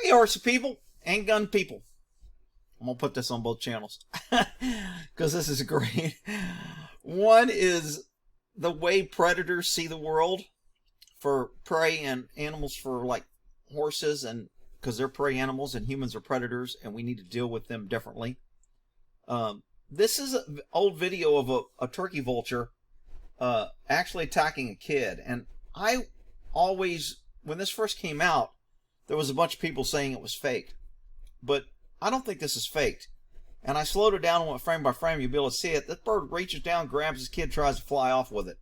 Hey, horsey people and gun people. I'm going to put this on both channels because this is great. One is the way predators see the world for prey and animals, for like horses, and because they're prey animals and humans are predators and we need to deal with them differently. This is an old video of a turkey vulture actually attacking a kid. And I always, when this first came out, there was a bunch of people saying it was fake. But I don't think this is faked. And I slowed it down and went frame by frame. You'll be able to see it. This bird reaches down, grabs his kid, tries to fly off with it.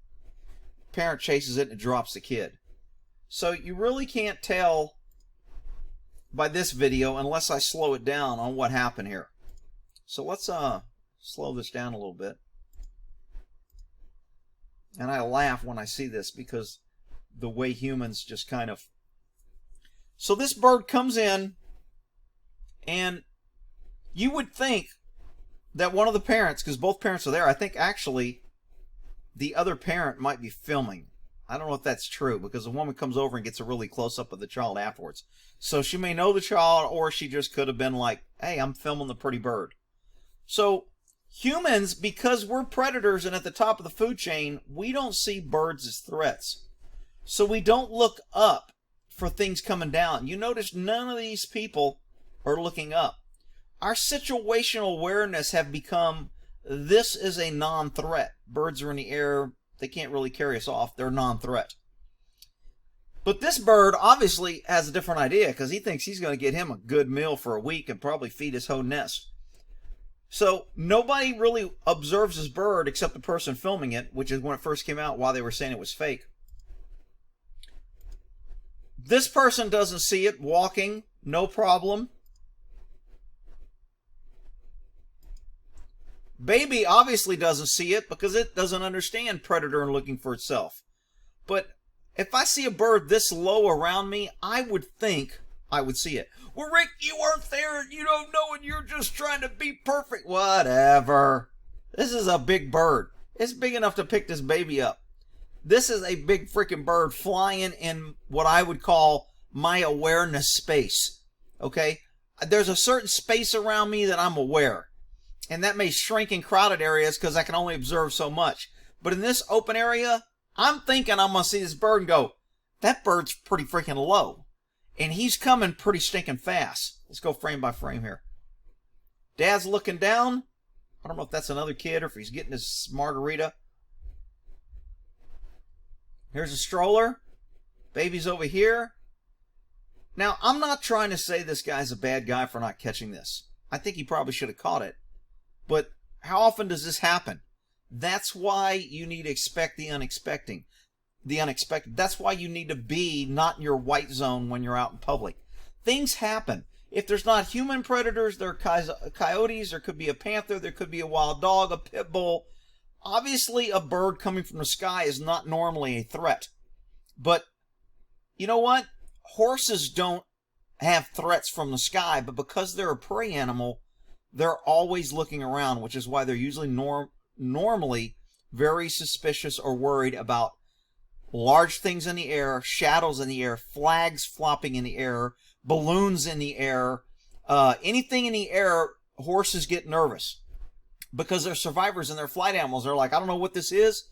Parent chases it and it drops the kid. So you really can't tell by this video unless I slow it down on what happened here. So let's slow this down a little bit. And I laugh when I see this because the way humans just kind of... So this bird comes in, and you would think that one of the parents, because both parents are there, I think actually the other parent might be filming. I don't know if that's true, because the woman comes over and gets a really close-up of the child afterwards. So she may know the child, or she just could have been like, hey, I'm filming the pretty bird. So humans, because we're predators and at the top of the food chain, we don't see birds as threats. So we don't look up for things coming down. You notice none of these people are looking up. Our situational awareness have become, this is a non-threat. Birds are in the air. They can't really carry us off. They're non-threat. But this bird obviously has a different idea because he thinks he's going to get him a good meal for a week and probably feed his whole nest. So nobody really observes this bird except the person filming it, which is when it first came out, while they were saying it was fake. This person doesn't see it walking, no problem. Baby obviously doesn't see it because it doesn't understand predator and looking for itself. But if I see a bird this low around me, I would think I would see it. Well, Rick, you weren't there and you don't know and you're just trying to be perfect. Whatever. This is a big bird. It's big enough to pick this baby up. This is a big freaking bird flying in what I would call my awareness space. Okay? There's a certain space around me that I'm aware. And that may shrink in crowded areas because I can only observe so much. But in this open area, I'm thinking I'm going to see this bird and go, that bird's pretty freaking low. And he's coming pretty stinking fast. Let's go frame by frame here. Dad's looking down. I don't know if that's another kid or if he's getting his margarita. Here's a stroller. Baby's over here. Now, I'm not trying to say this guy's a bad guy for not catching this. I think he probably should have caught it. But how often does this happen? That's why you need to expect the unexpected. That's why you need to be not in your white zone when you're out in public. Things happen. If there's not human predators, there are coyotes, there could be a panther, there could be a wild dog, a pit bull. Obviously, a bird coming from the sky is not normally a threat. But you know what? Horses don't have threats from the sky, but because they're a prey animal, they're always looking around, which is why they're usually normally very suspicious or worried about large things in the air, shadows in the air, flags flopping in the air, balloons in the air, anything in the air. Horses get nervous because they're survivors and they're flight animals. They're like, I don't know what this is.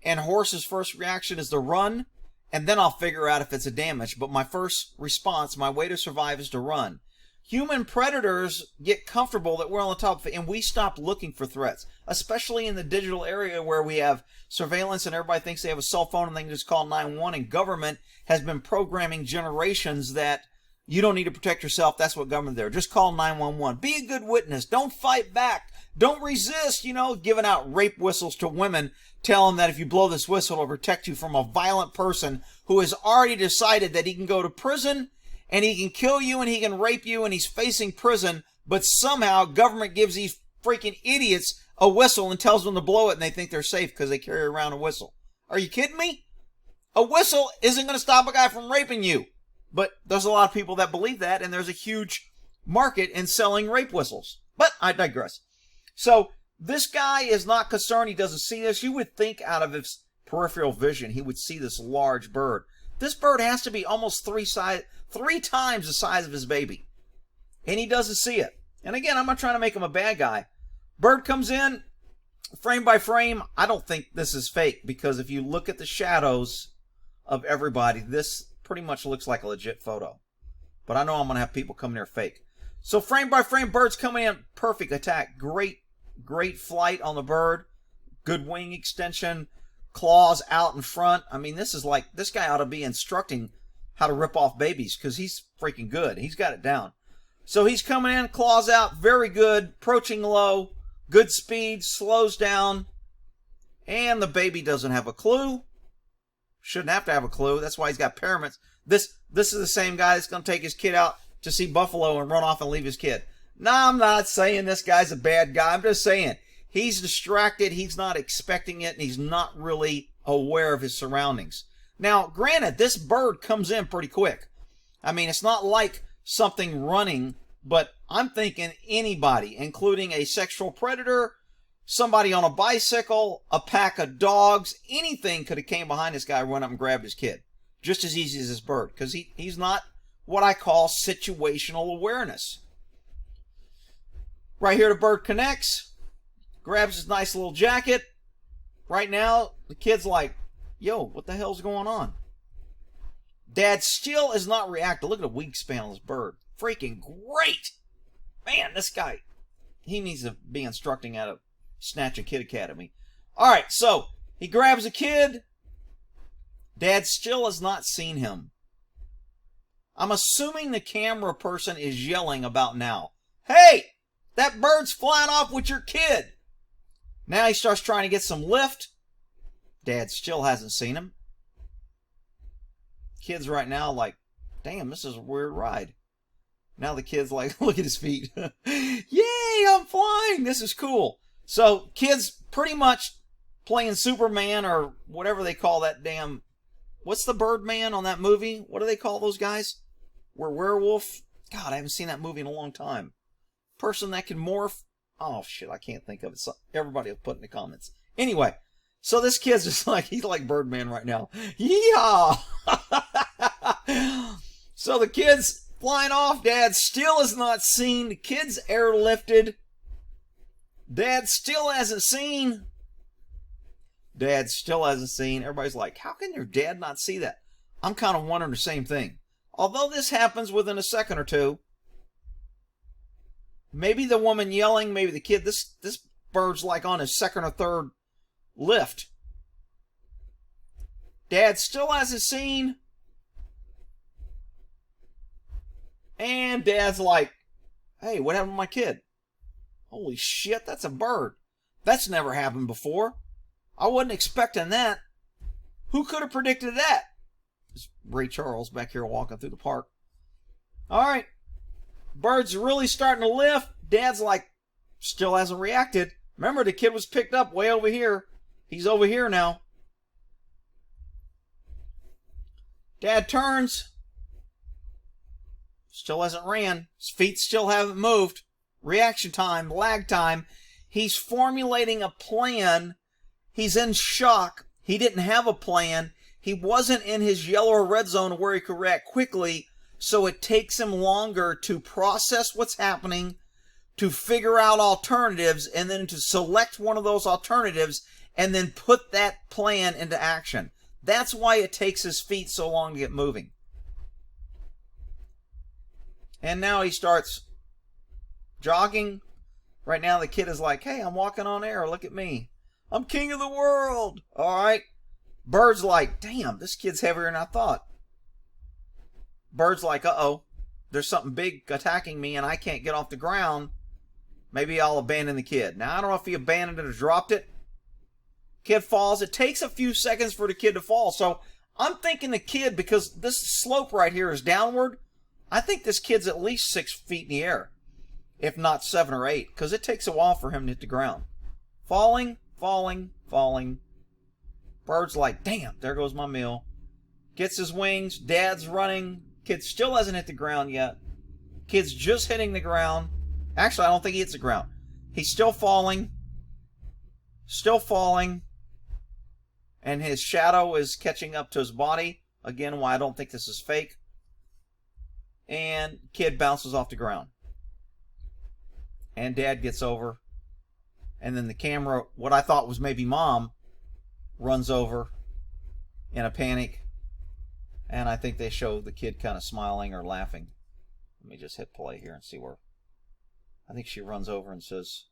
And horses' first reaction is to run, and then I'll figure out if it's a damage. But my first response, my way to survive, is to run. Human predators get comfortable that we're on the top of it, and we stop looking for threats, especially in the digital area where we have surveillance and everybody thinks they have a cell phone and they can just call 911, and government has been programming generations that you don't need to protect yourself. That's what government there. Just call 911. Be a good witness. Don't fight back. Don't resist, giving out rape whistles to women, telling them that if you blow this whistle, it'll protect you from a violent person who has already decided that he can go to prison and he can kill you and he can rape you and he's facing prison, but somehow government gives these freaking idiots a whistle and tells them to blow it and they think they're safe because they carry around a whistle. Are you kidding me? A whistle isn't going to stop a guy from raping you. But there's a lot of people that believe that, and there's a huge market in selling rape whistles. But I digress. So this guy is not concerned. He doesn't see this. You would think out of his peripheral vision he would see this large bird. This bird has to be almost 3 times the size of his baby. And he doesn't see it. And again, I'm not trying to make him a bad guy. Bird comes in, frame by frame. I don't think this is fake, because if you look at the shadows of everybody, this pretty much looks like a legit photo. But I know I'm going to have people come there fake. So frame by frame, bird's coming in, perfect attack. Great flight on the bird. Good wing extension. Claws out in front. I mean, this is like, this guy ought to be instructing how to rip off babies, because he's freaking good. He's got it down. So he's coming in, claws out, very good, approaching low, good speed, slows down, and the baby doesn't have a clue. Shouldn't have to have a clue. That's why he's got paraments. This is the same guy that's going to take his kid out to see buffalo and run off and leave his kid. No, I'm not saying this guy's a bad guy. I'm just saying he's distracted, he's not expecting it, and he's not really aware of his surroundings. Now, granted, this bird comes in pretty quick. I mean, it's not like something running, but I'm thinking anybody, including a sexual predator, somebody on a bicycle, a pack of dogs, anything could have came behind this guy, run up and grabbed his kid. Just as easy as this bird, because he's not what I call situational awareness. Right here, the bird connects, grabs his nice little jacket. Right now, the kid's like, yo, what the hell's going on? Dad still is not reacting. Look at the wingspan on this bird. Freaking great. Man, this guy, he needs to be instructing how to snatch a kid academy. All right, so he grabs a kid. Dad still has not seen him. I'm assuming the camera person is yelling about now. Hey, that bird's flying off with your kid. Now he starts trying to get some lift. Dad still hasn't seen him. Kid's right now like, damn, this is a weird ride. Now the kid's like, look at his feet. Yay, I'm flying. This is cool. So kid's pretty much playing Superman or whatever they call that damn, what's the Birdman on that movie? What do they call those guys? We're werewolf. God, I haven't seen that movie in a long time. Person that can morph. Oh shit, I can't think of it. So everybody will put in the comments. Anyway, so this kid's just like, he's like Birdman right now. Yeehaw! So the kid's flying off. Dad still has not seen. The kid's airlifted. Dad still hasn't seen. Dad still hasn't seen. Everybody's like, how can your dad not see that? I'm kind of wondering the same thing. Although this happens within a second or two. Maybe the woman yelling, maybe the kid. This bird's like on his second or third lift. Dad still hasn't seen. And Dad's like, hey, what happened to my kid? Holy shit, that's a bird. That's never happened before. I wasn't expecting that. Who could have predicted that? It's Ray Charles back here walking through the park. All right. Bird's really starting to lift. Dad's like, still hasn't reacted. Remember, the kid was picked up way over here. He's over here now. Dad turns. Still hasn't ran. His feet still haven't moved. Reaction time, lag time. He's formulating a plan. He's in shock. He didn't have a plan. He wasn't in his yellow or red zone where he could react quickly, so it takes him longer to process what's happening, to figure out alternatives, and then to select one of those alternatives and then put that plan into action. That's why it takes his feet so long to get moving. And now he starts jogging. Right now the kid is like, hey, I'm walking on air. Look at me. I'm king of the world. All right. Bird's like, damn, this kid's heavier than I thought. Bird's like, uh-oh, there's something big attacking me and I can't get off the ground. Maybe I'll abandon the kid. Now, I don't know if he abandoned it or dropped it. Kid falls. It takes a few seconds for the kid to fall. So I'm thinking the kid, because this slope right here is downward, I think this kid's at least 6 feet in the air, if not 7 or 8, because it takes a while for him to hit the ground. Falling, falling, falling. Bird's like, damn, there goes my meal. Gets his wings. Dad's running. Kid still hasn't hit the ground yet. Kid's just hitting the ground. Actually, I don't think he hits the ground. He's still falling. Still falling. And his shadow is catching up to his body. Again, why I don't think this is fake. and kid bounces off the ground. And dad gets over, and then the camera, what I thought was maybe mom, runs over in a panic, and I think they show the kid kind of smiling or laughing. Let me just hit play here and see where. I think she runs over and says,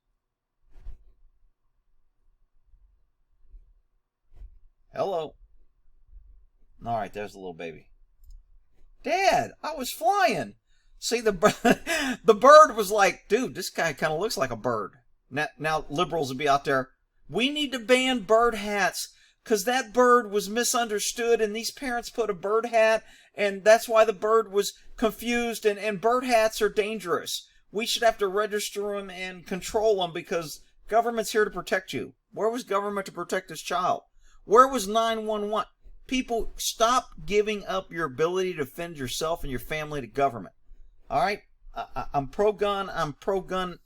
"Hello." All right, there's the little baby. "Dad, I was flying." See, the bird was like, "Dude, this guy kind of looks like a bird." Now liberals would be out there, "We need to ban bird hats because that bird was misunderstood and these parents put a bird hat and that's why the bird was confused, and bird hats are dangerous. We should have to register them and control them because government's here to protect you." Where was government to protect this child? Where was 911? People, stop giving up your ability to defend yourself and your family to government. All right? I'm pro-gun. I'm pro-gun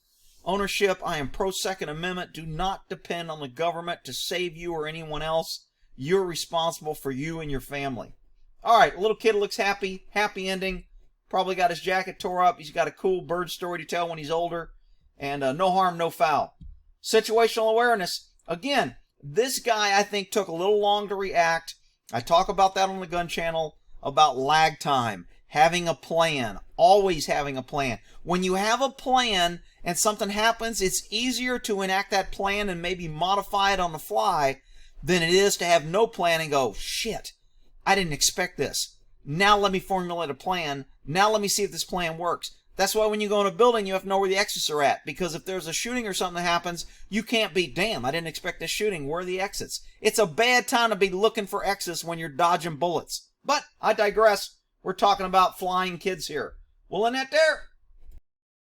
ownership. I am pro-Second Amendment. Do not depend on the government to save you or anyone else. You're responsible for you and your family. All right, little kid looks happy. Happy ending. Probably got his jacket tore up. He's got a cool bird story to tell when he's older. And no harm, no foul. Situational awareness. Again, this guy, I think, took a little long to react. I talk about that on the gun channel, about lag time, having a plan, always having a plan. When you have a plan and something happens, it's easier to enact that plan and maybe modify it on the fly than it is to have no plan and go, "Shit, I didn't expect this. Now let me formulate a plan. Now let me see if this plan works." That's why when you go in a building, you have to know where the exits are at. Because if there's a shooting or something that happens, you can't be, "Damn, I didn't expect this shooting. Where are the exits?" It's a bad time to be looking for exits when you're dodging bullets. But I digress. We're talking about flying kids here. We'll end that there.